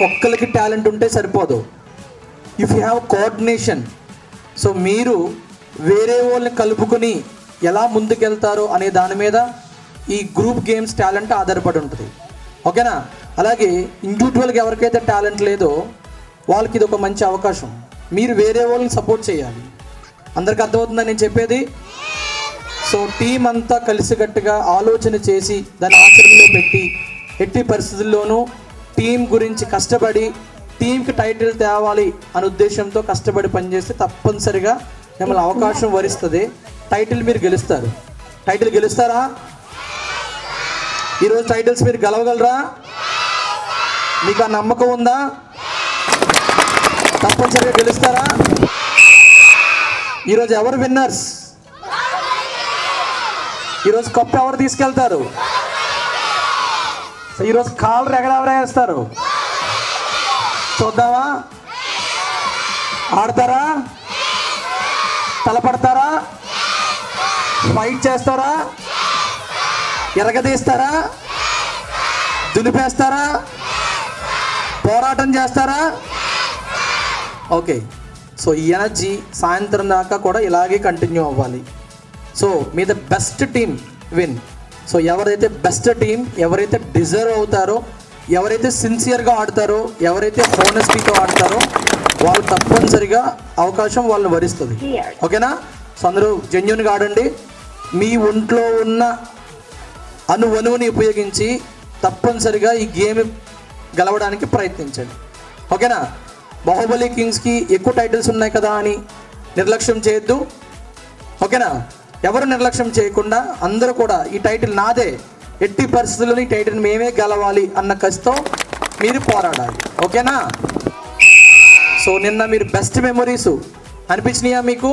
ఒక్కరికి టాలెంట్ ఉంటే సరిపోదు. If you have coordination, so మీరు వేరే వాళ్ళని కలుపుకొని ఎలా ముందుకెళ్తారో అనే దాని మీద ఈ గ్రూప్ గేమ్స్ టాలెంట్ ఆధారపడి ఉంటుంది. ఓకేనా? అలాగే ఇండివిజువల్గా ఎవరికైతే టాలెంట్ లేదో వాళ్ళకి ఇది ఒక మంచి అవకాశం. మీరు వేరే వాళ్ళని సపోర్ట్ చేయాలి. అందరికి అర్థమవుతుందని నేను చెప్పేది? సో టీం అంతా కలిసికట్టుగా ఆలోచన చేసి దాన్ని ఆచరణలో పెట్టి ఎట్టి పరిస్థితుల్లోనూ టీం గురించి కష్టపడి టీంకి టైటిల్ తేవాలి అనే ఉద్దేశంతో కష్టపడి పనిచేస్తే తప్పనిసరిగా మిమ్మల్ని అవకాశం వరిస్తుంది. టైటిల్ మీరు గెలుస్తారు. టైటిల్ గెలుస్తారా? ఈరోజు టైటిల్స్ మీరు గెలవగలరా? మీకు ఆ నమ్మకం ఉందా? తప్పనిసరిగా గెలుస్తారా? ఈరోజు ఎవరు విన్నర్స్? ఈరోజు కప్పు ఎవరు తీసుకెళ్తారు? ఈరోజు కాళ్ళు ఎగరెవరు వేస్తారు? చూద్దామా? ఆడతారా? తలపడతారా? ఫైట్ చేస్తారా? ఎరగదీస్తారా? దులిపేస్తారా? పోరాటం చేస్తారా? ఓకే. సో ఈ ఎనర్జీ సాయంత్రం దాకా కూడా ఇలాగే కంటిన్యూ అవ్వాలి. So me the best team win. So ఎవరైతే బెస్ట్ టీం, ఎవరైతే డిజర్వ్ అవుతారో, ఎవరైతే సిన్సియర్గా ఆడతారో, ఎవరైతే హానెస్టీతో ఆడతారో వాళ్ళు తప్పనిసరిగా అవకాశం వాళ్ళని వరిస్తుంది. ఓకేనా? సో అందరూ జెన్యూన్గా ఆడండి. మీ ఒంట్లో ఉన్న అణువుని ఉపయోగించి తప్పనిసరిగా ఈ గేమ్ గెలవడానికి ప్రయత్నించండి. ఓకేనా? బాహుబలి కింగ్స్కి ఎక్కువ టైటిల్స్ ఉన్నాయి కదా అని నిర్లక్ష్యం చేయొద్దు. ఓకేనా? ఎవరు నిర్లక్ష్యం చేయకుండా అందరూ కూడా ఈ టైటిల్ నాదే, ఎట్టి పరిస్థితుల్లో ఈ టైటిల్ మేమే గెలవాలి అన్న కసితో మీరు పోరాడాలి. ఓకేనా? సో నిన్న మీరు బెస్ట్ మెమొరీస్ అనిపించినాయా మీకు?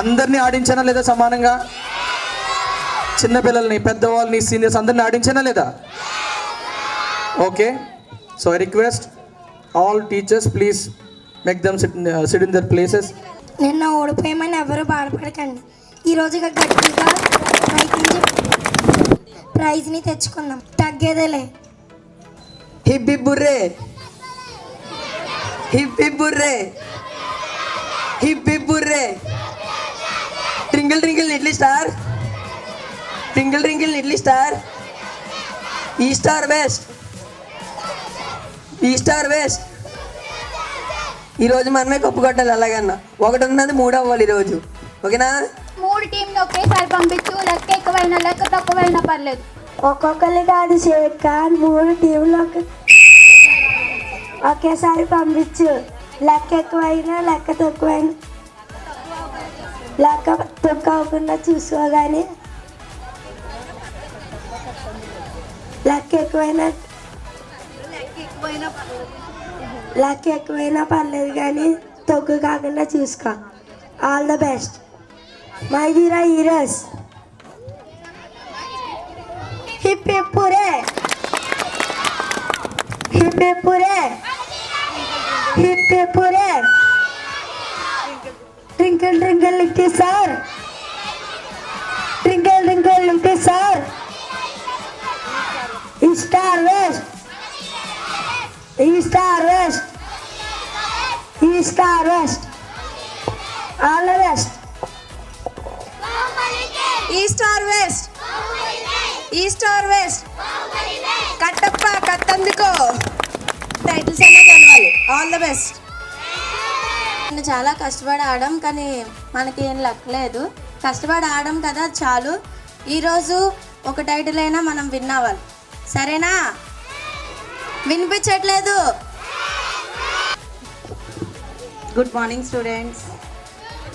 అందరినీ ఆడించానా లేదా సమానంగా? చిన్నపిల్లల్ని, పెద్దవాళ్ళని, సీనియర్స్ అందరినీ ఆడించానా లేదా? Okay. So I request all teachers please make them SIT in their places. నిన్న ఓడిపోయామని ఎవరు బాధపడకండి. ఈరోజు గట్టిగా ప్రయత్నించి ప్రైజ్ని తెచ్చుకుందాం. తగ్గేదేలే. Hip hip hurray, hip hip hurray, hip hip hurray. Twinkle twinkle little star, twinkle twinkle little star. East or west, east or west. ఈరోజు మనమే కప్పు కొట్టాలి. అలాగన్నా ఒకటి ఉన్నది 3 అవ్వాలి ఈరోజు. ఓకేనా? 3 టీంలు ఒకేసారి పంపించు. లెక్క ఎక్కువైనా లెక్క తక్కువైనా పర్లేదు. ఒక్కొక్కరి కాదు శేఖ, 3 టీంలు ఒకేసారి పంపించు. లెక్క ఎక్కువైనా లెక్క తక్కువైనా లెక్క తక్కువ అవ్వకుండా చూసుకోగానే. లెక్క ఎక్కువైనా పర్లేదు కానీ తక్కువ కాకుండా చూసుకో. All the best my dear heroes. Hip hip hurray, hip hip hurray, hip hip hurray. Twinkle twinkle little star, twinkle twinkle little star. East or west, east or west, east or west. All the best. East or west, east or west. Kattappa కట్టందుకో titles అన్నా గెలవాలి. All the best. నేను చాలా కష్టపడి ఆడాం కానీ మనకి ఏం లక్కలేదు. కష్టపడి ఆడాం కదా చాలు. ఈరోజు ఒక టైటిల్ అయినా మనం విన్ అవ్వాలి. సరేనా? వినిపించట్లేదు? Good morning students.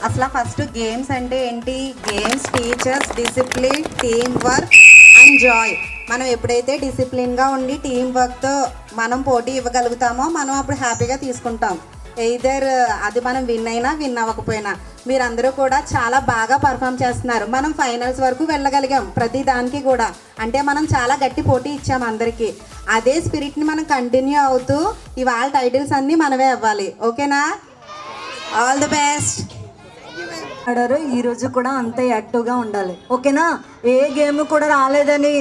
అసలు ఫస్ట్ గేమ్స్ అంటే ఏంటి? Games, teachers, discipline, team work and Joy. మనం ఎప్పుడైతే డిసిప్లిన్గా ఉండి టీం వర్క్తో మనం పోటీ ఇవ్వగలుగుతామో మనం అప్పుడు హ్యాపీగా తీసుకుంటాం. ఎయిదర్ అది మనం విన్ అయినా విన్ అవ్వకపోయినా. మీరందరూ కూడా చాలా బాగా పర్ఫామ్ చేస్తున్నారు. మనం ఫైనల్స్ వరకు వెళ్ళగలిగాం ప్రతి దానికి కూడా. అంటే మనం చాలా గట్టి పోటీ ఇచ్చాం అందరికీ. అదే స్పిరిట్ని మనం కంటిన్యూ అవుతూ ఇవాళ టైటిల్స్ అన్నీ మనమే అవ్వాలి. ఓకేనా? All the best. ఆడారు ఈరోజు కూడా అంతే యాక్టివ్గా ఉండాలి. ఓకేనా? ఏ గేమ్ కూడా రాలేదని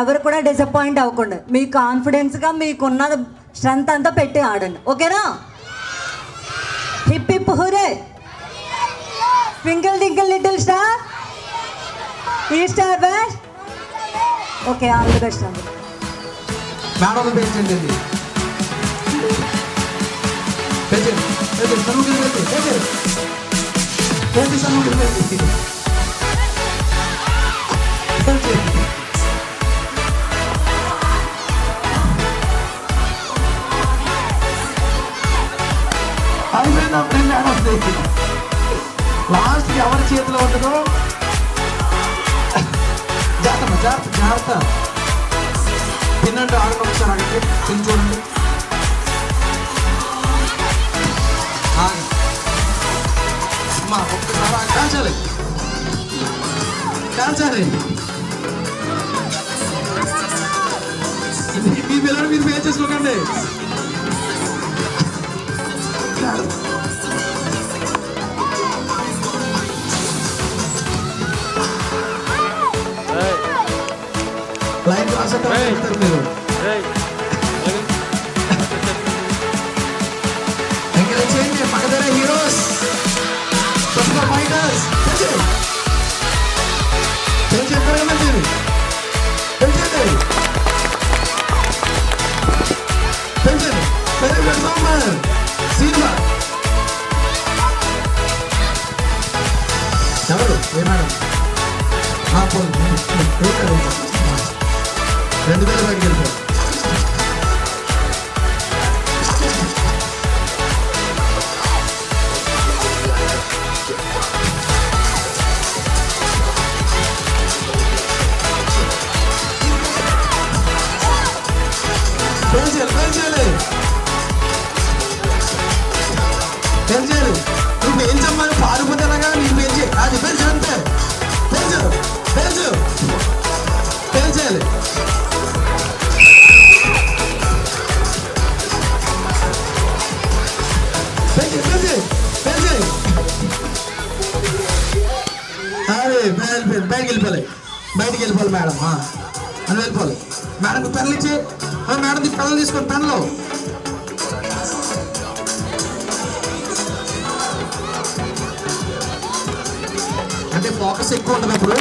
ఎవరు కూడా డిసప్పాయింట్ అవ్వకుండా మీ కాన్ఫిడెన్స్గా మీకున్న స్ట్రెంత్ అంతా పెట్టి ఆడండి, ఓకేనా? Hip hip హురే, twinkle twinkle little star, east or west. Okay, all the best అండి. మేడం పెంచండి, లాస్ట్ ఎవరి చేతిలో ఉంటుందో జాగ్రత్త జాగ్రత్త జాగ్రత్త. తినండి, ఆగండి ఒకసారి, ఆగండి, తిని చూడండి. అమ్మా ఒక్కసారి కాల్చాలి కాల్చాలి. మీ పిల్లలు మీరు పే చేసుకోకండి. లైన్ రాసేటారు మీరు. ఎంకరేజ్ చేయండి, పక్కదర హీరోస్, ప్రతిభా ఫైటర్స్. ఎంకరేజ్మెంట్ మీరు పెంచండి, పెంచండి. Very good summer cinema. ఎవరు ఏ మేడం? రెండు వేల బయటికి వెళ్ళిపో. పెంచాలి. నువ్వు పెంచమ్మని పారిపోతేనగా నీకు పెంచి అది పెంచు, అంతే. పెంచు పెంచు పెంచాలి. పెంచి పెంచి పెంచి. అదే బయటికి వెళ్ళిపోవాలి, బయటికి వెళ్ళిపోవాలి మేడం. అని వెళ్ళిపోవాలి. మేడంకి పెన్నులు ఇచ్చి, మేడం పెన్నులు తీసుకోండి, పెన్నులు. అంటే ఫోకస్ ఎక్కువ ఉంటుంది అప్పుడు.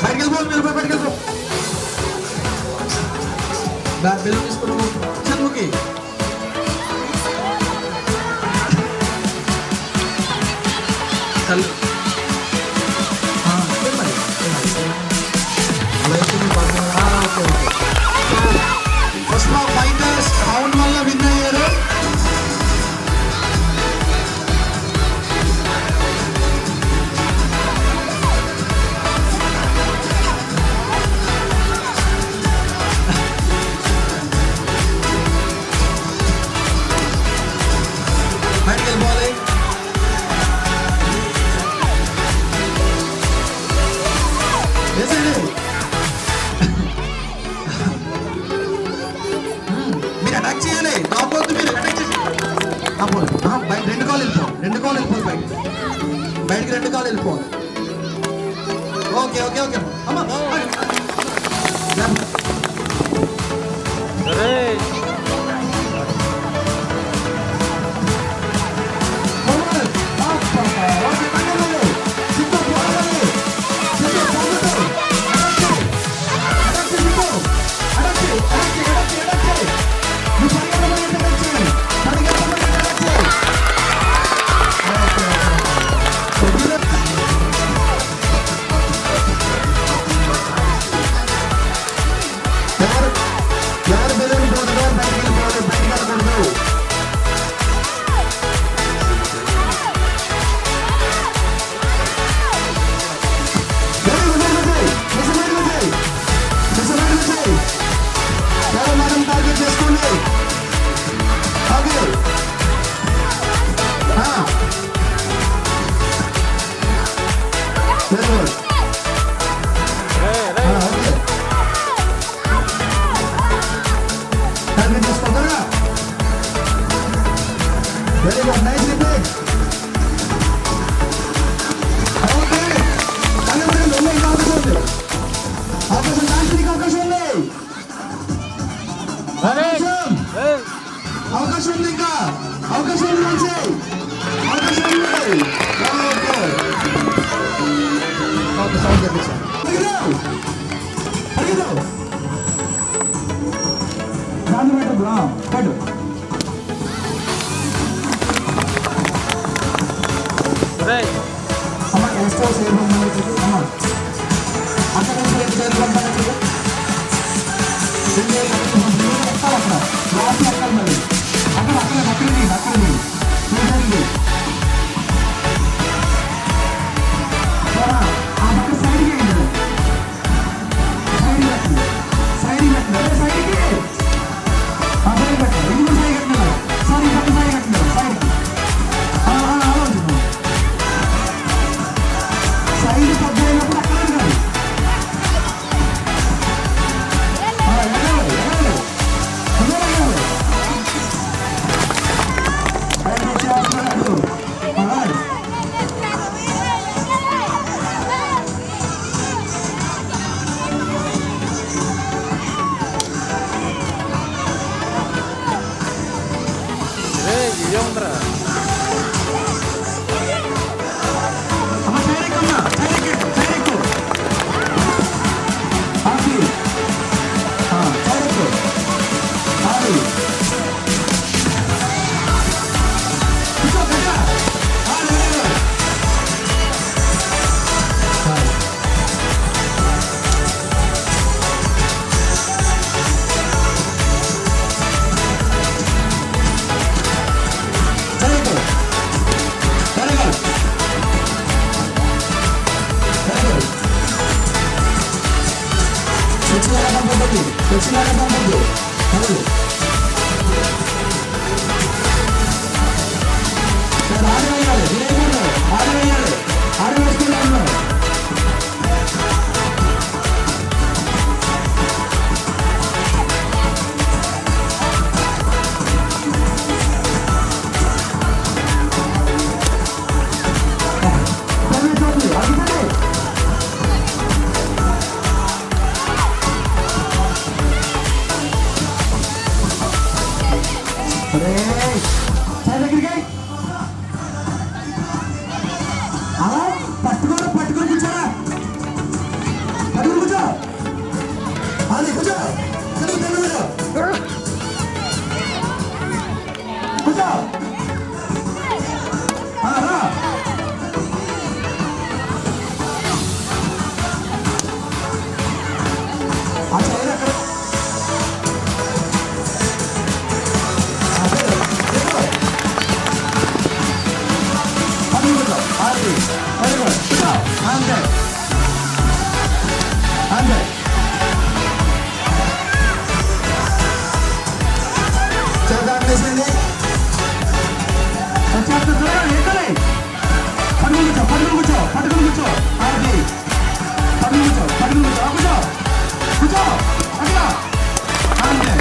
బయటికి వెళ్ళిపోవాలి, మీరు బయటికి వెళ్ళిపో. బెల్లు తీసుకున్నాము చదువుకి. ఫస్ట్ ఫైటర్స్ రౌండ్ వల్ల విన్ అయ్యారు. బయటికి వెళ్ళిపోవాలి. మీరు అటాక్ చేయాలి, టాప్ వద్దు, మీరు అటాక్ చేయాలి. బయట రెండు కాలు వెళ్ళిపోవాలి, రెండు కాలు వెళ్ళిపోవాలి, బయటికి రెండు కాలు వెళ్ళిపోవాలి. ఓకే ఓకే ఓకే అమ్మా. Very good, nicely played. Okay. Kalian boleh ikut aku. Aku senang sini kau kesini. అవకాశం ఉంది మంచి అవకాశం ఉంది. ఓకే సౌండ్ తెప్పించాం. దాన్ని పెట్టద్దు పెట్టు. అమ్మ ఎస్టో సేవ్ అమ్మ అక్కడ నుంచి సేవ్ పంపాలి. అక్కడ రాసి అక్కడ మరి అక్కడ అక్కడ అక్కడ అక్కడ చూడండి. ఆ పక్క సైడ్కి అయింది. సైడ్ పెట్టండి సైడ్కి ఆ సైడ్ పెట్టండి. ఇది కూడా సైడ్ కట్టినారు. సారీ పక్క సైడ్ కట్టినారు. సైడ్కి ఆలోచన సైడ్ పెద్ద అయినప్పుడు అక్కడ కాదు. పట్టుకోరా పట్టుకొని కూర్చోరా. పట్టుకొని కూర్చో. అది కూర్చో. కూర్చో. రా. ఆ చైర్ అక్కడ అంతే అంతే. చేద్దాండి పట్టుకుని కూర్చో పట్టుకుని కూర్చో అది పట్టుకుని కూర్చో పట్టుకుని కూర్చో కూర్చో కూర్చో అక్కడ అంతే.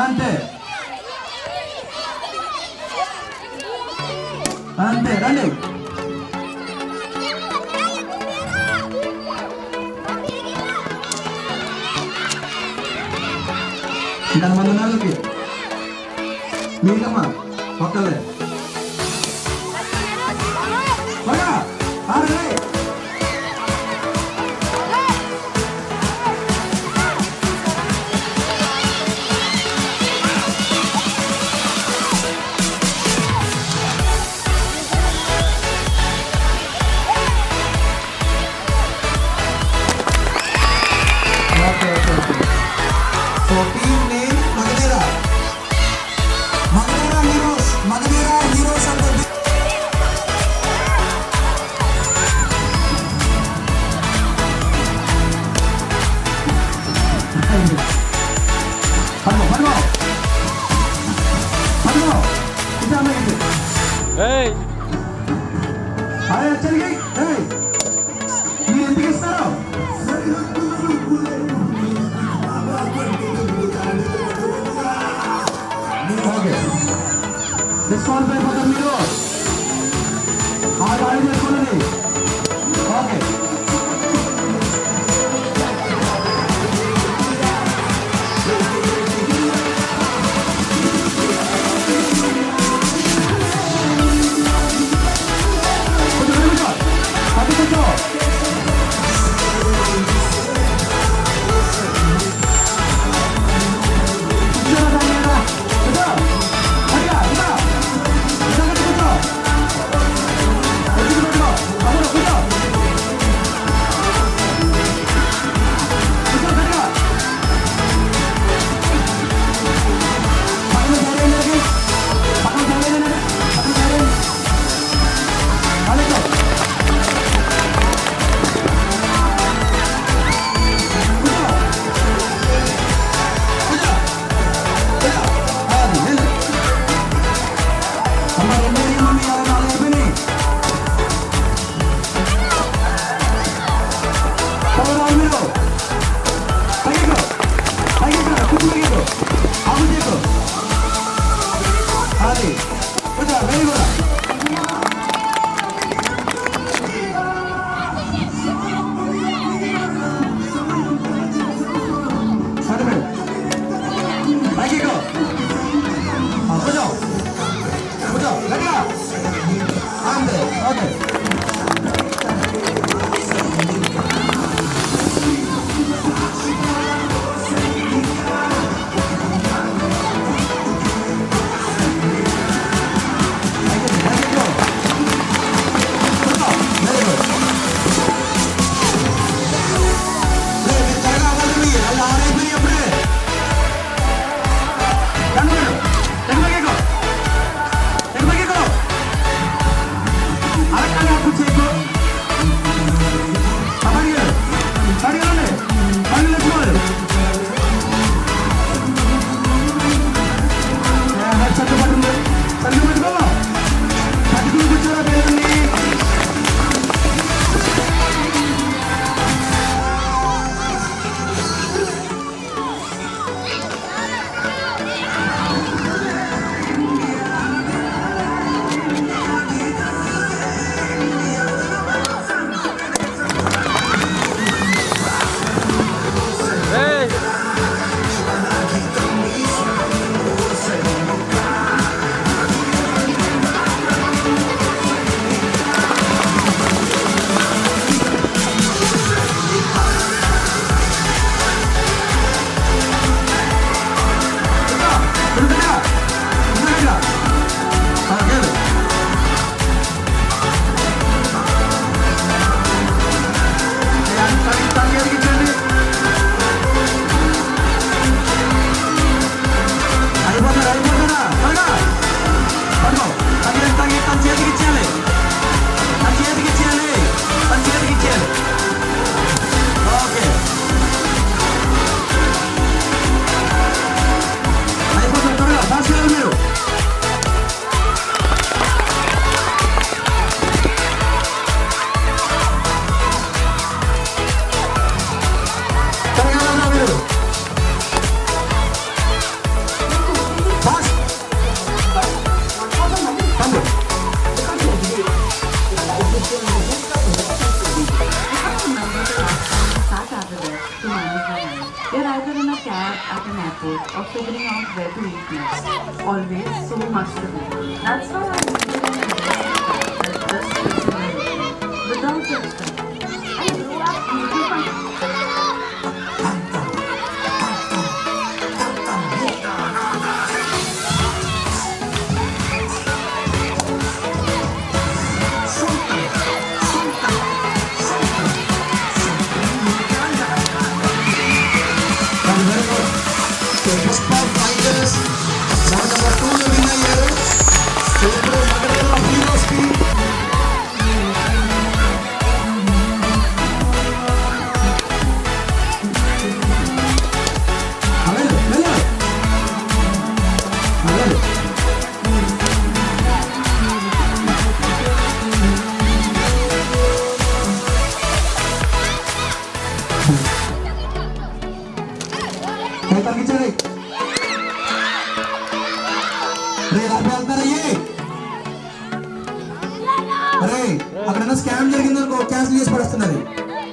అంతే అంతే రండి. ఇంకా మంది నెలలకి మీకమ్మా ఒక్కలే So team name Magadera. Magadera Heroes. Magadera Heroes of the Hello. Kita main itu. Hey. Ayo cari. Hey. Ini nanti sekarang. Okay. Disqualified for the mirror. All right, let's go. Okay. at an airport or figuring out where to eat next. Always so much to do. That's why I needed an advanced that just fits in my routine without judgment. I grew up eating my very good. So Pushpa Fighters, round number 2 లో win అయ్యారు. So ఇప్పుడు మగధలో heroes కి అలలు మెల్ల అలలు తగ్గించండి. రే రాబే వెళ్తారయ్యే. అరే అక్కడ స్కామ్ జరిగిందనుకో క్యాన్సిల్ చేసి పడుతున్నది.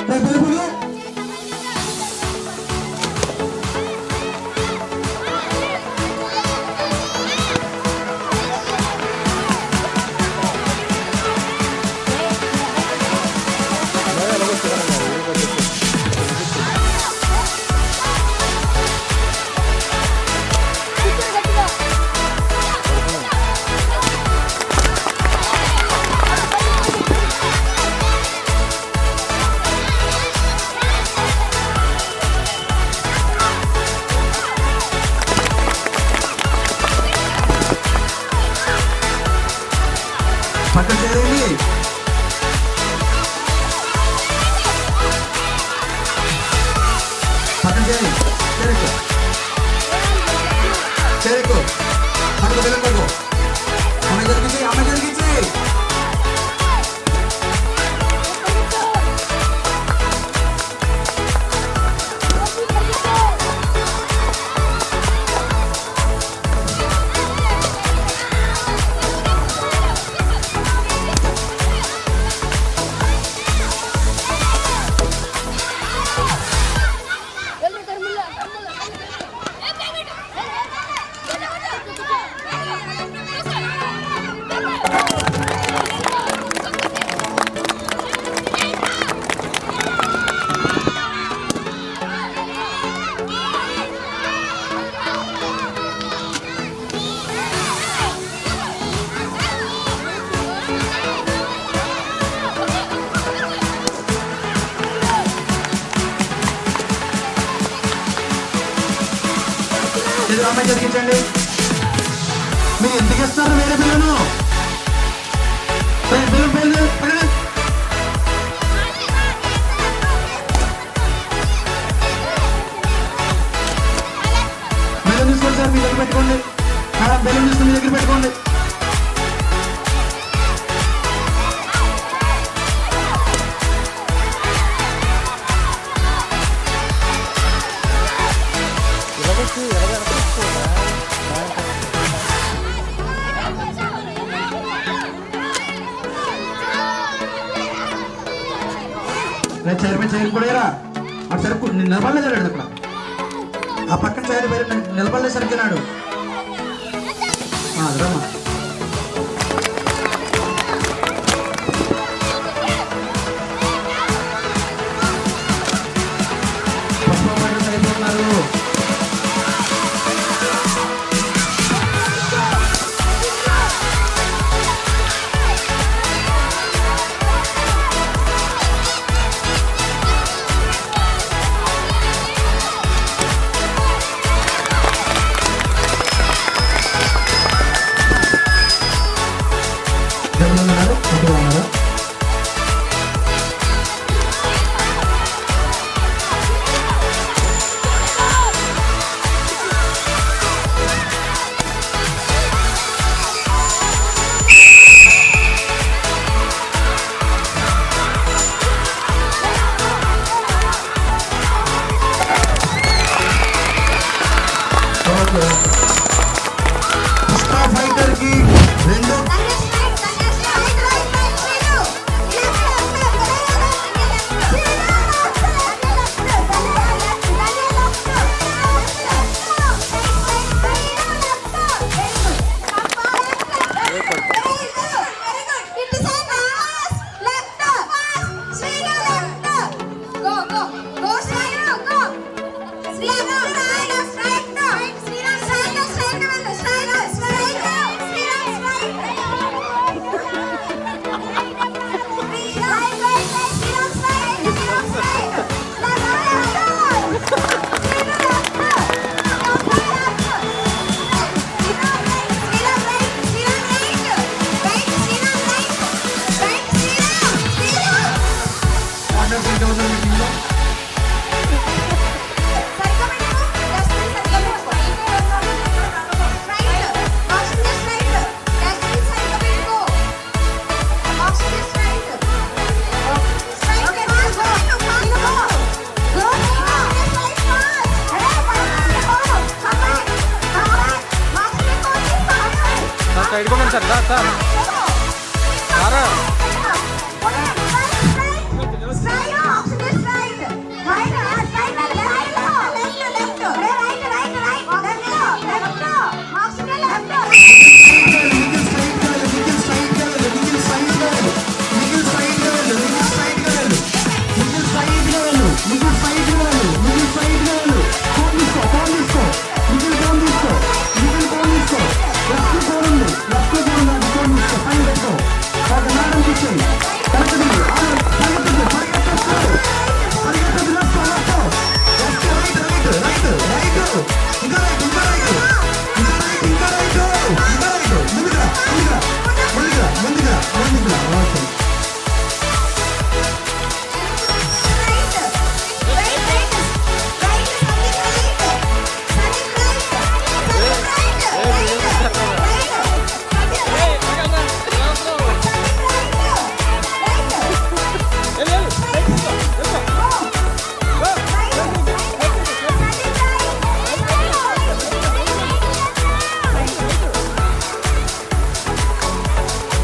రే పిలుపులు పక్కన చేయండి. పక్కన చేయండి. చేరుకో చేరుకో పక్కన వెళ్ళకో. అమ్మ జరిగించి అమ్మ జరిగించి అమ్మాయి జరిగించండి. మీరు ఎందుకు ఇస్తారు వేరే పిల్లను? బెలూన్ తీసుకోండి సార్, మీ దగ్గర పెట్టుకోండి. మేడం బెలూన్ తీసుకుని మీ దగ్గర పెట్టుకోండి. చైర్మన్ చైర్ కూడా అటు సరుకు నిలబడలేదు అక్కడ. ఆ పక్కన చైర్ నిలబడలేదు సరిగ్గినాడు. అదమ్మా అయిపోతున్నారు. పుష్ప ఫైటర్ కి రెండు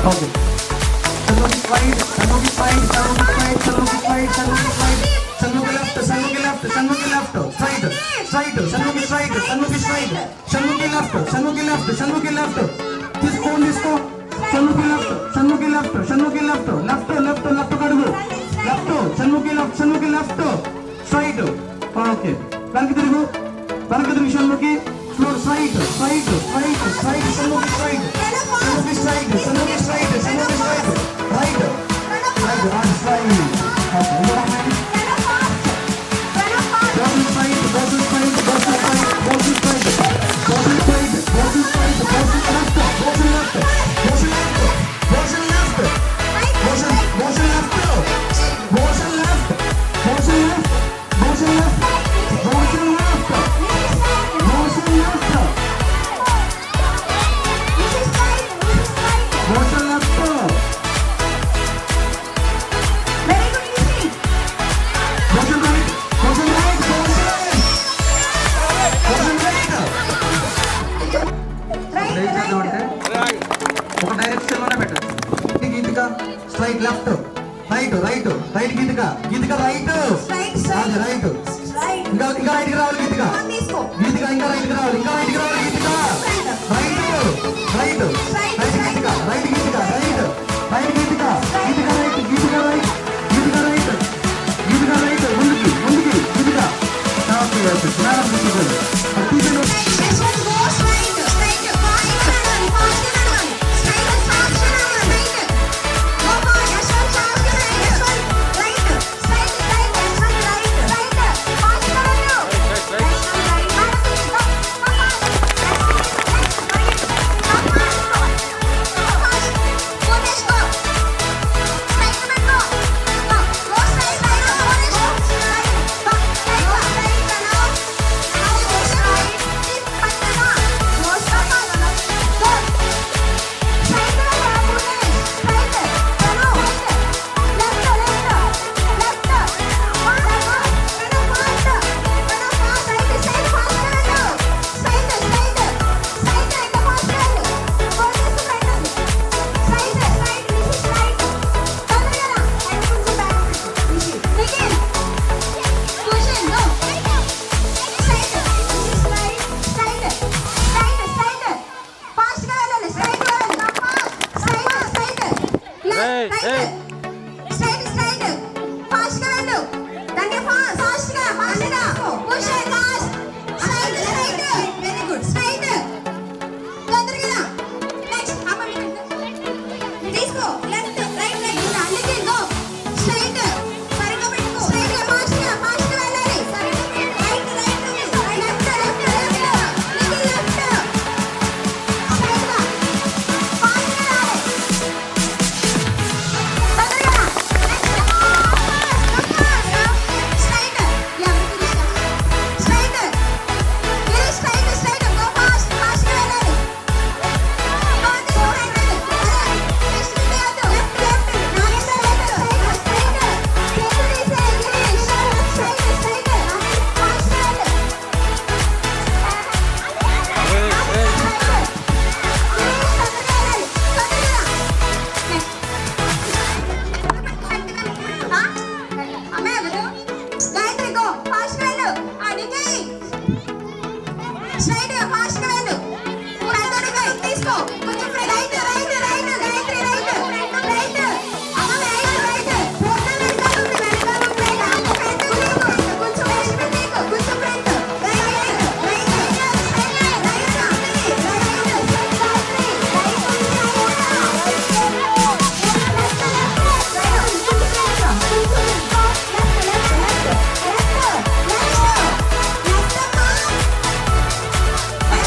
Okay. Sanuki slide, Sanuki slide, Sanuki slide, Sanuki slide, Sanuki slide. Sanuki left, Sanuki left, Sanuki left. Stride, stride, Sanuki stride, Sanuki stride. Sanuki left, Sanuki left, Sanuki left. Disco, disco. Sanuki left, Sanuki left, Sanuki left. Left, left, left kadugu. Left, Sanuki left, Sanuki left. Stride. Okay. Bank tirugu. Bank tirugu Sanuki. Floor stride, stride, stride, stride, Sanuki stride. Sanuki stride, Sanuki stride, Sanuki stride. Right. Right, on stride. Okay. Bottom stride, bottom stride, bottom stride, bottom stride. Bottom stride, bottom stride, bottom left, bottom left, bottom left, bottom left. Bottom left, bottom left, bottom left, bottom left, bottom left, bottom left, bottom left. Bottom left. Bottom right, bottom right, bottom right. Right చేద్దాం అంటే ఒక direction లోనే పెట్టాలి. Geethika straight left, right right right Geethika Geethika right అది right ఇంకా ఇంకా right కి రావాలి గీతిక గీతిక ఇంకా రైట్ కి రావాలి ఇంకా రైట్ కి రావాలి Geethika right right right Geethika right Geethika right right Geethika Geethika right Geethika right Geethika right Geethika right ముందుకి ముందుకి గీతిక ఓకే ఓకే మేడం తీసుకోండి రైట్ ఫాస్ట్ గా వెళ్ళు పెద్దడిపై తీసుకో కొంచెం right right right Gayathri right right అమ్మ రైట్ రైట్ పోతా వెనకాల ఉంది రైట్ కొంచెం రైట్ తీసుకో కొంచెం right right right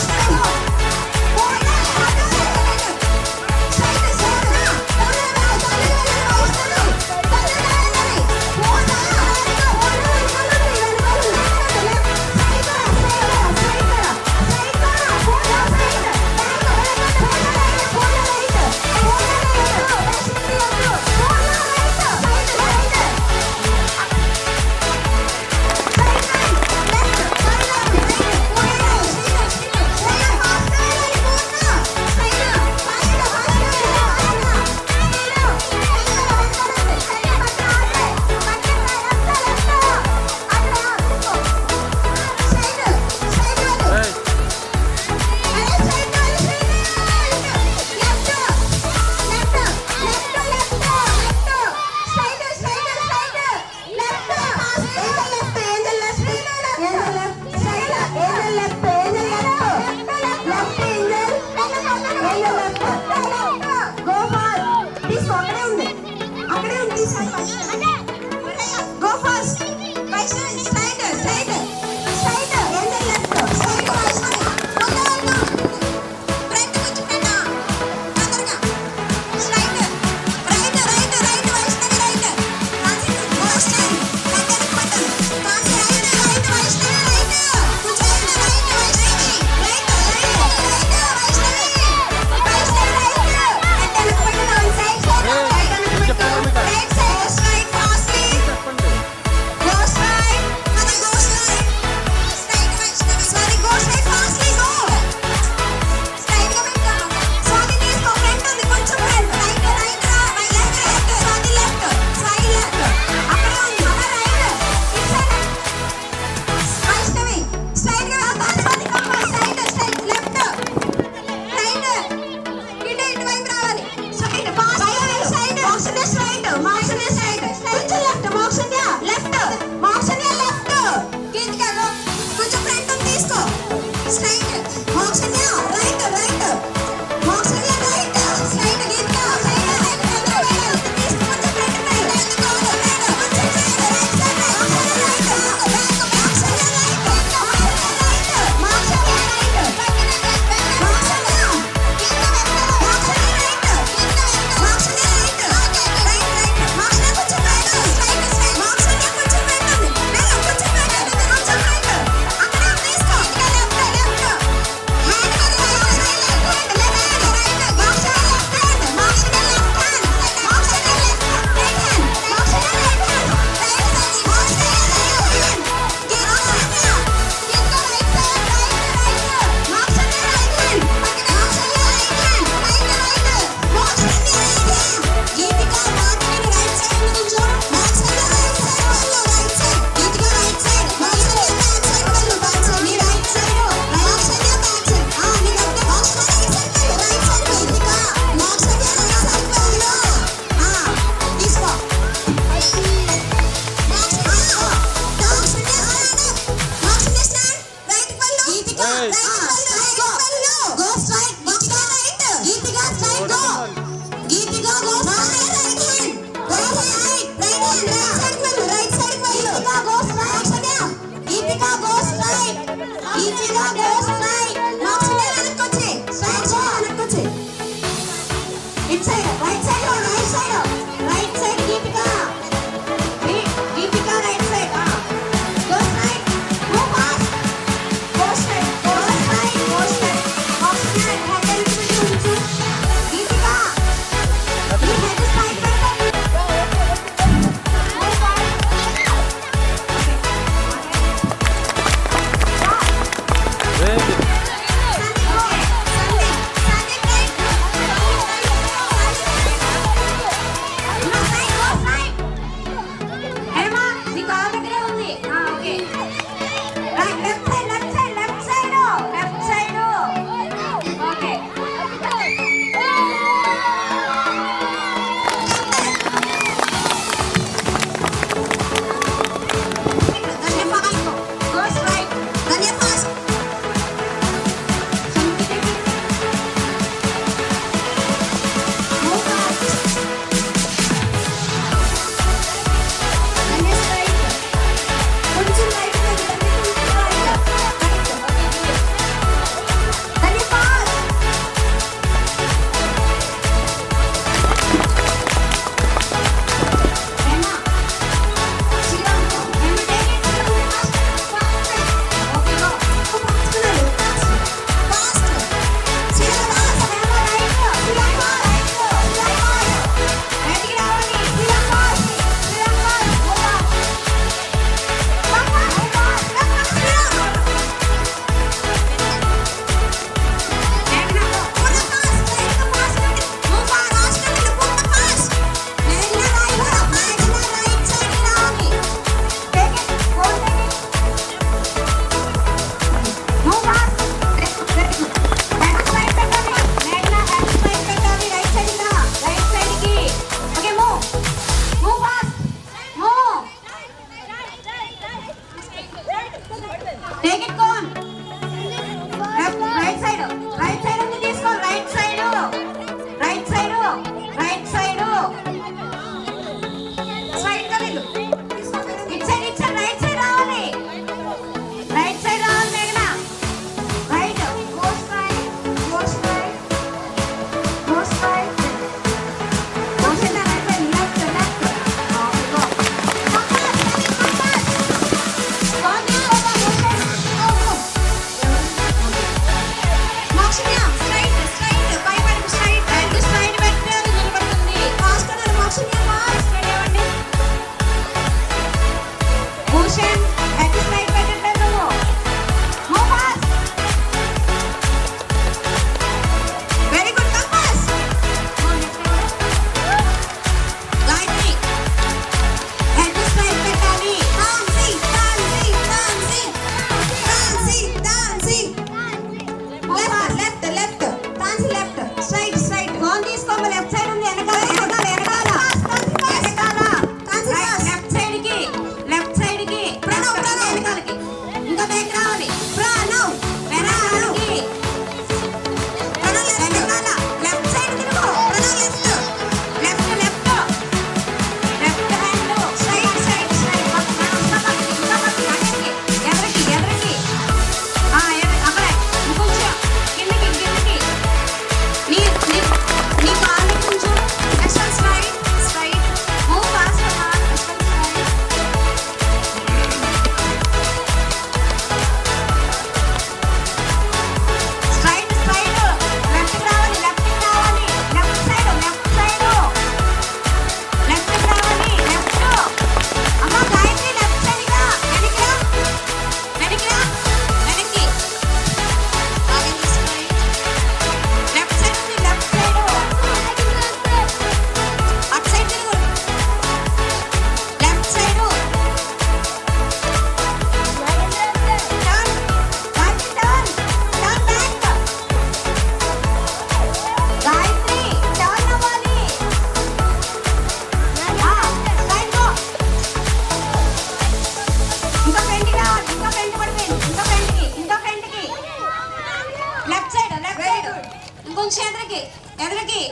very good ఇంకొంచెం ఎదురుకి ఎదురుకి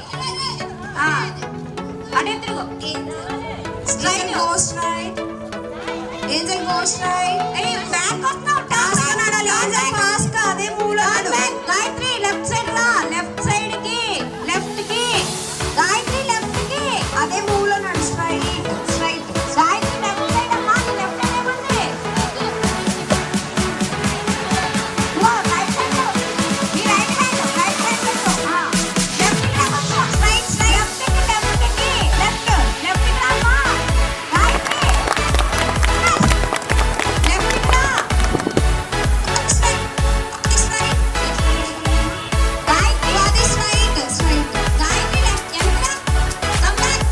అటే తిరుగు straight go straight angel go straight ఏ బ్యాక్ వస్తున్నావు టాస్క్ నడాలి ఏంజల్ టాస్క్ అదే మూల గాయత్రి లెఫ్ట్ సైడ్ రా లెఫ్ట్ సైడ్ కి గాయత్రి లెఫ్ట్ కి అదే మూల నడు straight straight Gayatri left side అమ్మా లెఫ్ట్ సైడ్ ఏముంది వా రైట్ సైడ్ ఈ రైట్ హ్యాండ్ పెట్టు లెఫ్ట్ కి అమ్మా స్ట్రైట్ లెఫ్ట్ కి లెఫ్ట్ కి అమ్మా గాయత్రి లెఫ్ట్ కి రా స్ట్రైట్ గాయత్రి అది స్ట్రైట్ గాయత్రి లెఫ్ట్ ఎంత కమ్ బ్యాక్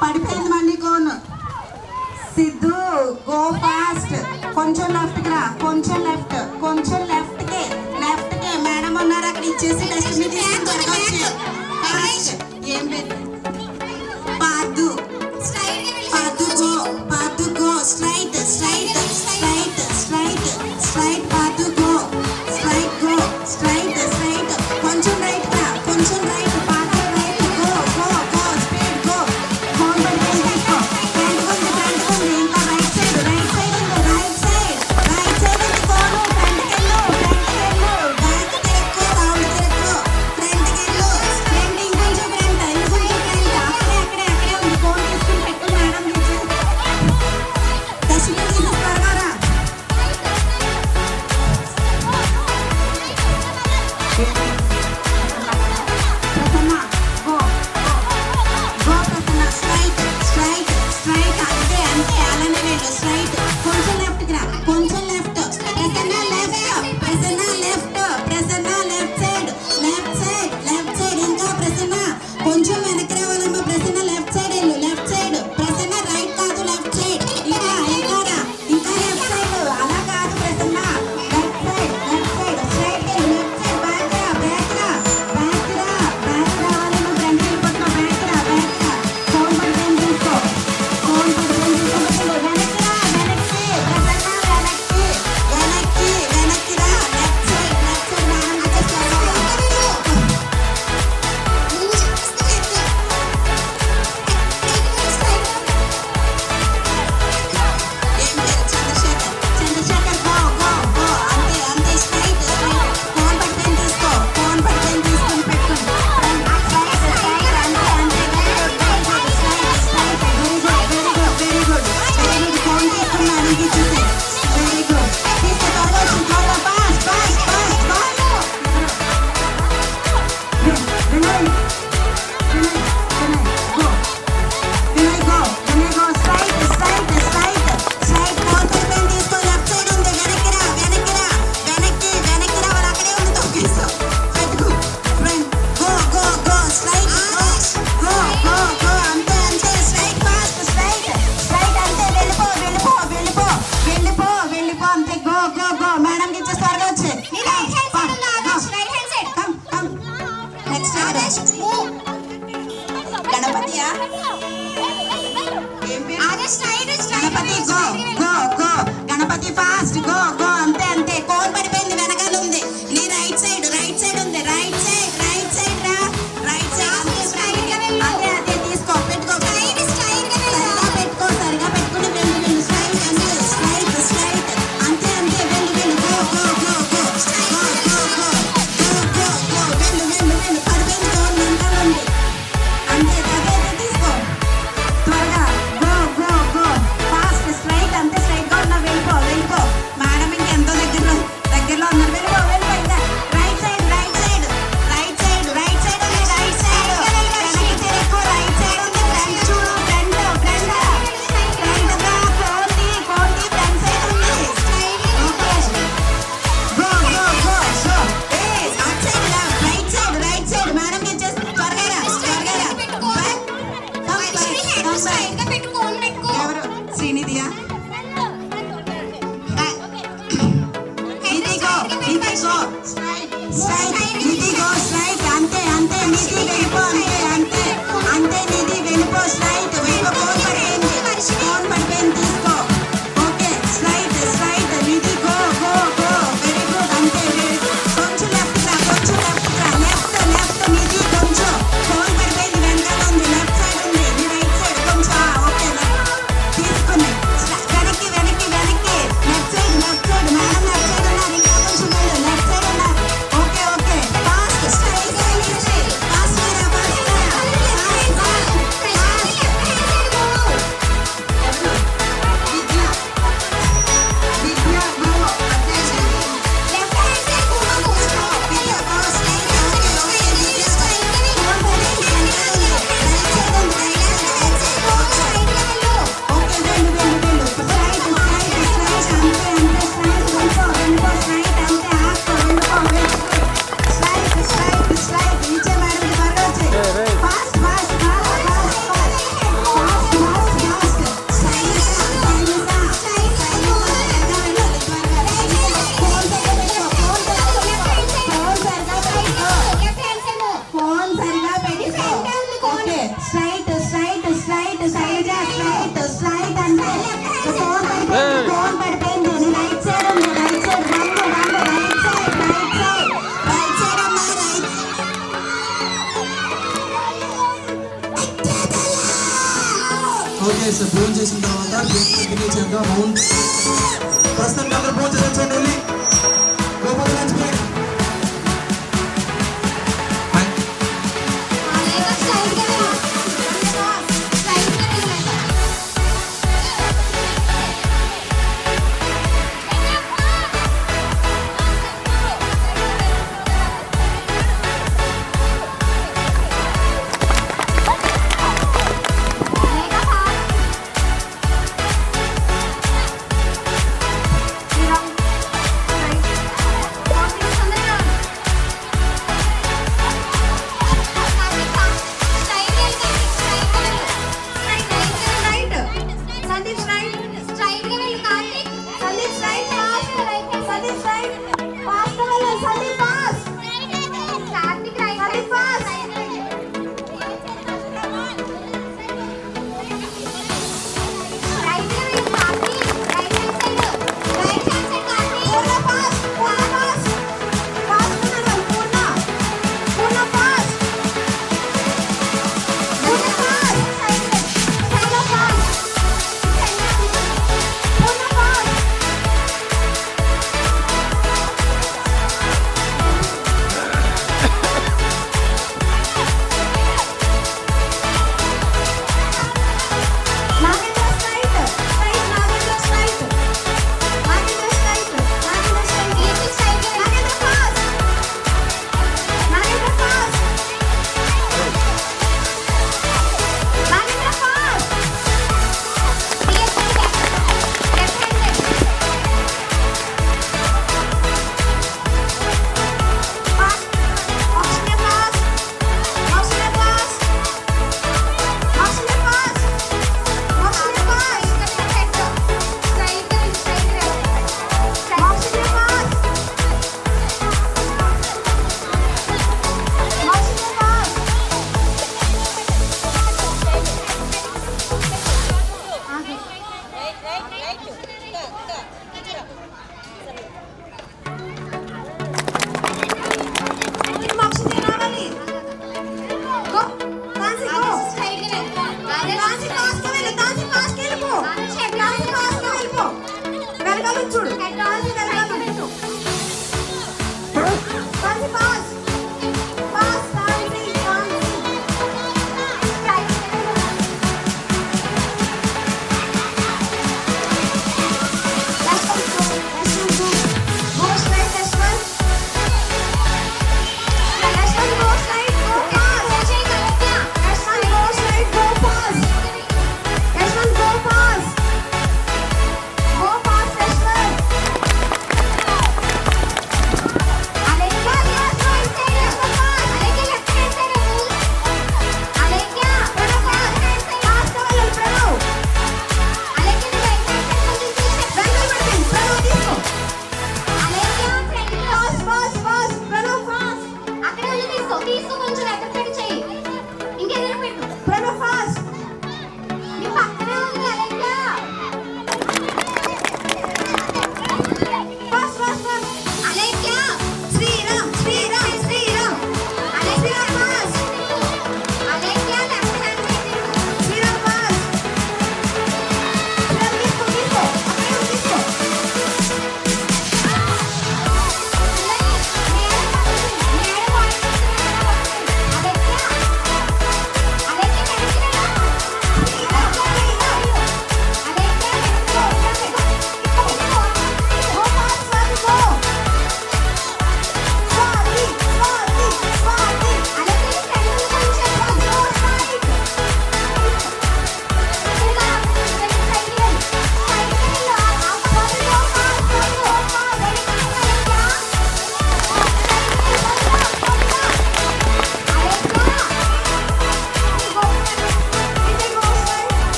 పడిపోయింది మళ్ళీ కోన్ సిద్ధు గో ఫాస్ట్ కొంచెం లెఫ్ట్ కి రా కొంచెం లెఫ్ట్ కి మేడం ఉన్నారు అక్కడ ఇచ్చేసి డస్ట్ మీద ఏం పెద్ద పాదు గో స్ట్రైట్ పాదు గో స్ట్రైట్ కొంచెం రైట్ రా కొంచెం రైట్ పాదు right go speed go phone పట్టుకొని తీసుకో ఫ్రంట్ ఉంది ఇంకా రైట్ సైడ్ ఉంది ఫోన్ ఫ్రంట్ కెళ్ళు బ్యాక్ తిరక్కు రౌండ్ తిరక్కు ఫ్రంట్ కెళ్ళు ఫ్రంట్ ఇంకొంచెం ఫ్రంట్ అక్కడే ఉంది ఫోన్ తీసుకుని పెట్టు మేడం డస్ట్బిన్ తీసుకురా రా ప్రసన్న గో ప్రసన్న స్ట్రైట్ అంతే అలానే వెళ్ళు స్ట్రైట్ కొంచెం లెఫ్ట్ కి రా కొంచెం లెఫ్ట్ ప్రసన్న లెఫ్ట్ సైడ్ ఇంకా ప్రసన్న కొంచెం వెనక్కి రావాలమ్మా ప్రసన్న లెఫ్ట్ సైడ్ వెళ్ళు ప్రసన్న రైట్ కాదు లెఫ్ట్ సైడ్ ఇంకా లెఫ్ట్ సైడ్ అలా కాదు ప్రసన్న లెఫ్ట్ సైడ్ స్ట్రైట్ వెళ్ళు లెఫ్ట్ సైడ్ బ్యాక్ శ్రీనిధియా Ganapathi go go go Ganapathi fast go go అంతే అంతే కోన్ పడిపోయింది వెనకాల ఉంది నీ రైట్ సైడ్ ఉంది రైట్ సైడ్ రా రైట్ సైడ్ అదే అదే తీసుకో పెట్టుకో సరిగా పెట్టుకుని వెళ్ళు స్ట్రైట్ అంతే అంతే వెళ్ళు గో గో గో గో వెళ్ళు పడిపోయింది కోన్ వెనకాల ఉంది అంతే అదే తీసుకో త్వరగా go go go fast straight అంతే స్ట్రైట్ గా ఉన్నా వెళ్ళిపో మేడం ఇంకెంతో దగ్గరలో ఉన్నారు వెళ్ళిపో ఇంకా రైట్ సైడ్ ఉంది రైట్ సైడ్ వెనక్కి తిరగకు రైట్ సైడ్ ఉంది ఫ్రంట్ చూడు ఫ్రంట్ గా కోన్ ఫ్రంట్ సైడ్ ఉంది okay go go go so at side right side madam ఇచ్చేసి త్వరగా రా ఎవరు శ్రీనిధియా నిధిగో స్ట్రైట్ అంతే అంతే నిధి వెళ్ళిపో అంతే నిధి వెళ్ళిపో స్ట్రైట్ వెళ్ళిపో ఫోన్ పడిపోయింది తీసుకో okay straight Nidhi go go go very good అంతే కొంచెం లెఫ్ట్ రా లెఫ్ట్ నిధి కొంచెం ఫోన్ పడిపోయింది వెనకాల ఉంది లెఫ్ట్ సైడ్ ఉంది నీ రైట్ సైడ్ కొంచెం ఓకే తీసుకుని వెనక్కి left side madam left side ఉన్నారు ఇంకా కొంచెం వెళ్ళు లెఫ్ట్ సైడ్ ఉన్నారు okay fast straight fast phone సరిగా పెట్టుకో ఓకే స్ట్రైట్ అంటే ఫోన్ పడిపోయింది నీ రైట్ సైడ్ ఉంది రైట్ సైడ్ అమ్మా రైట్ ఓకే సార్ ఫోన్ చేసిన తర్వాత కంటిన్యూ చేద్దాం రౌండ్ ప్రస్తుతానికి అందరూ ఫోన్ చేసి వచ్చేయండి వెళ్ళి గోపాల్ లంచ్ బ్రేక్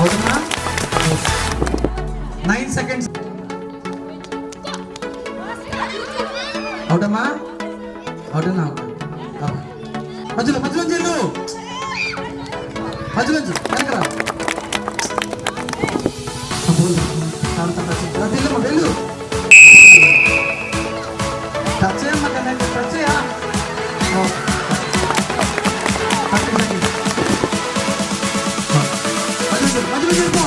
అవునా 9 seconds. అవుటమ్మా అవుటన్నా మధ్యలో మధ్యలో చెల్లు మధ్యలో వెనకరా వెళ్ళు వెళ్ళు టచ్ చేయమ్మా టచ్ చేయా మధ్యలో వెళ్ళిపో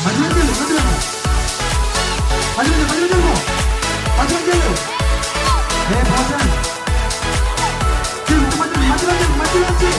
మధ్యలో వెళ్ళు మధ్యలో వెళ్ళిపో మధ్యలో వెళ్ళు ఏ భోజన్ మధ్యలో వచ్చి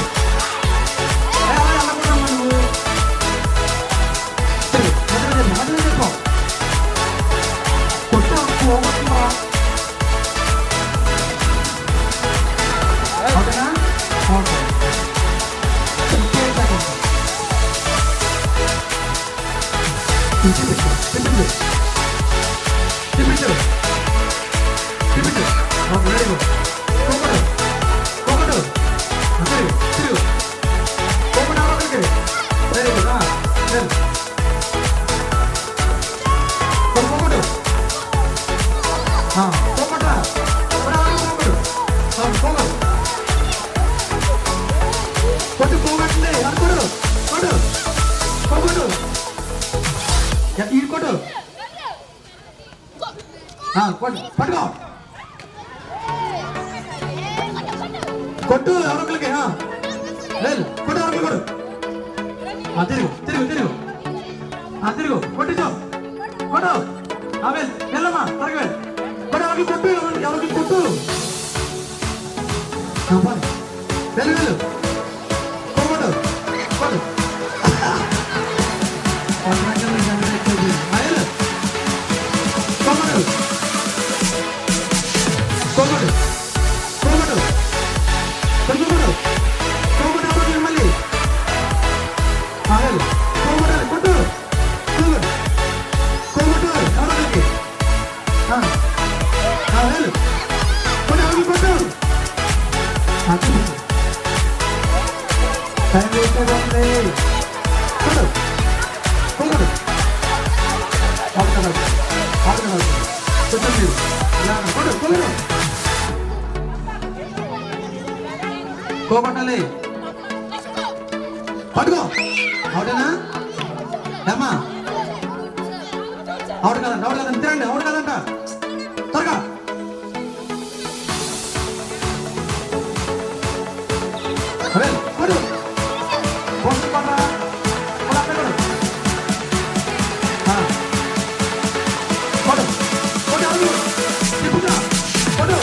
పట్టుకో కొట్టు ఎవరొకరికి కొట్టు ఎవరికి కొడు తిరుగు తిరుగు తిరుగు తిరుగు కొట్టించు కొట్టు వెళ్ళమ్మా త్వరగా కొట్టు ఎవరికి కొట్టు ఎవరికి కొట్టు వెళ్ళు వెళ్ళు కొట్టు కొట్టు కోపట్టాలి పట్టుకో అవుటేనా ఏమ్మా అవుట్ కదంట తిరండి అవుట్ కదంట త్వరగా కొడు పోస్ట్ పడరా కొడు కొడు కొడు అవును తిప్పుతా కొడు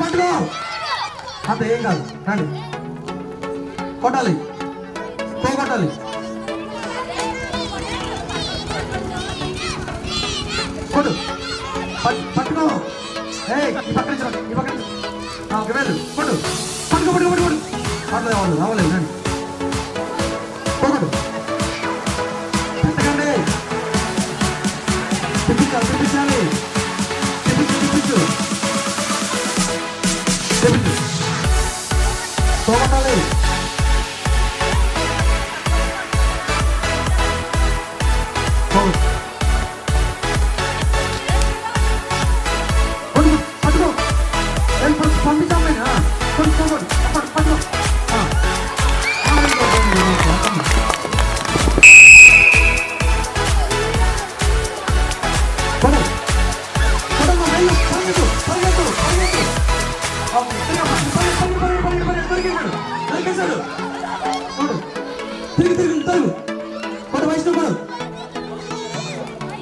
పట్టుకో అంత ఏం కాదు రండి కొట్టాలి కొట్టాలి కొడు పట్టుకో ఈ పక్కన ఈ పక్కన వెళ్ళు కొడు పట్టుకో పట్టుకో పట్టుకోడు అట్లా రావలేదు రండి కొడు పెట్టకండి తెప్పించాలి తెప్పించాలి తెప్పించు పోగొట్టాలి పట్టుకో పంపించాలి పట్టుకో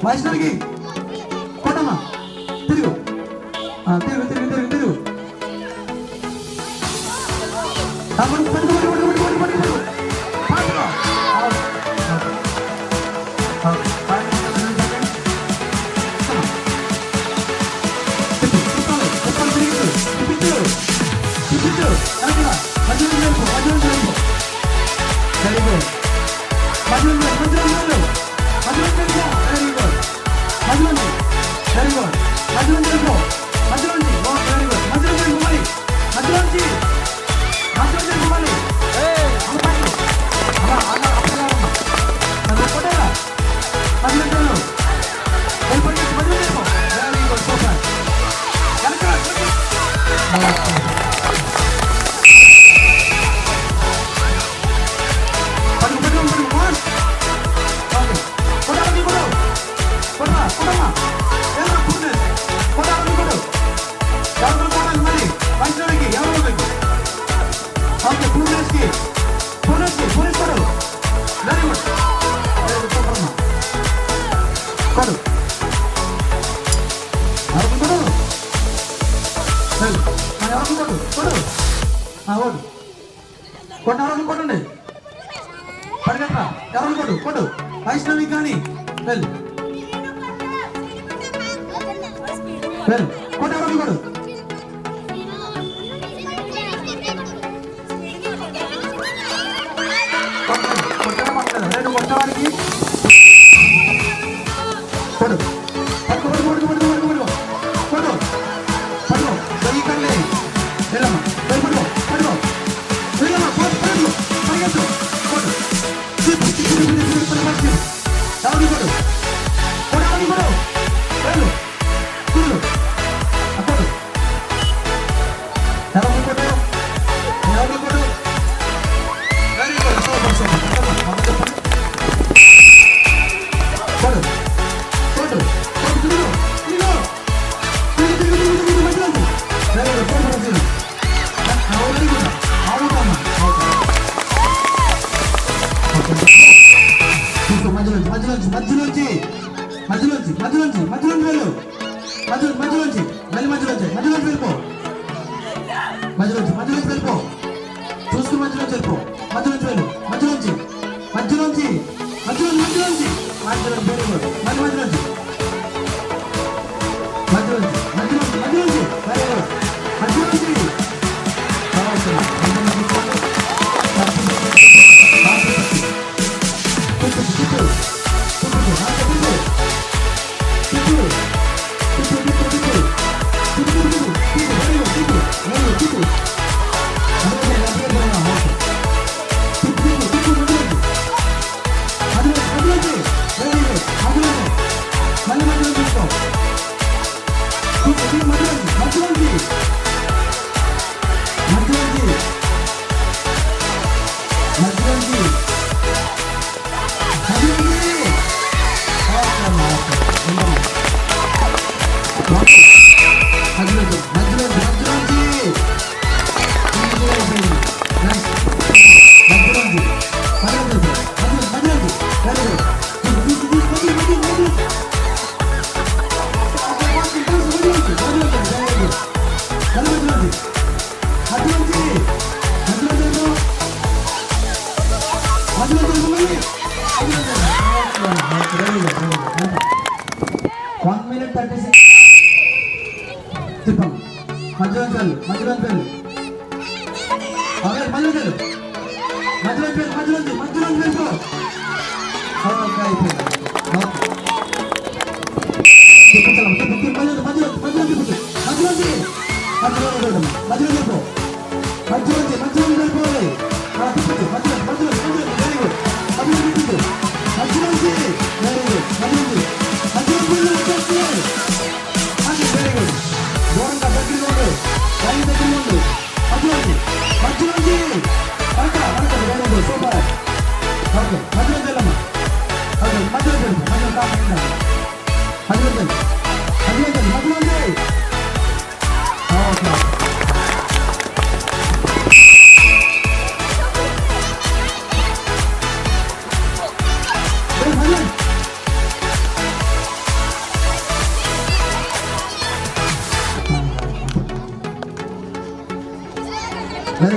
వైష్ణవికి కొట్టమ్మా తిరుగు తిరుగు తిరుగు తిరుగు తిరుగు పట్టు పట్టు పట్టు పట్టు పట్టు పట్టు పట్టు పట్టు వెరీ గుడ్ మధ్యలో మధ్యలో మధ్యలో మధ్యలో వెరీ గుడ్ మధ్యలో వెరీ గుడ్ మధ్యలో వెళ్ళిపో మధ్యలో వెరీ గుడ్ మధ్యలో వెళ్ళిపోవాలి మధ్యలో మధ్యలో వెళ్ళిపోవాలి అలా అలా అలా కొట్టరా మధ్యలో వెళ్ళిపోయి మధ్యలో వెళ్ళిపో వెరీ గుడ్ సూపర్ కొట్టండి పరిగెట్టరా ఎవరు కొట్టు కొట్టు వైష్ణవి కానీ వెళ్ళు వెళ్ళు కొట్టు ఎవరు కొట్టు కొట్టడం పట్టలేదు రెండు కొట్టవాడికి కొడు పట్టుకో పట్టుకో పట్టుకో పట్టుకో పట్టుకో పట్టుకో వెయ్యి కళ్ళే వెళ్ళమ్మా పట్టుకో పట్టుకో వెళ్ళమ్మా పట్టుకో పరిగెత్తు కొట్టు ఎవరి కొడు కొడవని కొడు వెళ్ళు కుడు అక్కడు ఎవరి కొడు ఎవరి కొడు వెరీ గుడ్ సూపర్ సూపర్ కొడు కొడు కొడు తిరుగు తిరుగు తిరుగు తిరుగు తిరుగు మధ్యలో వెరీ గుడ్ సూపర్ తిరుగు వెరీ గుడ్ అవునమ్మా ఓకే మధ్యలోంచి మధ్యలోంచి మధ్యలోంచి మధ్యలోంచి మధ్యలోంచి వెళ్ళు మధ్యలోంచి వెళ్ళి మధ్యలోంచి వెళ్ళిపో మధ్యలోంచి వెళ్ళిపో చూసుకుని మధ్యలోంచి వెళ్ళిపో మధ్యలోంచి వెళ్ళు మధ్యలోంచి మధ్యలోంచి మధ్యలోంచి వెరీ గుడ్ మధ్యలోంచి very good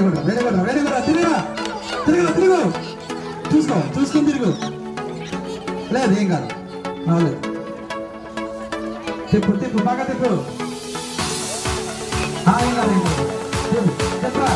good very good very good. తిరుగు తిరుగు తిరుగు, చూసుకొని తిరుగు. లేదు ఏం కాదు, రాలేదు. తిప్పు బాగా తిప్పు. ఏం కాదు, తిప్పు.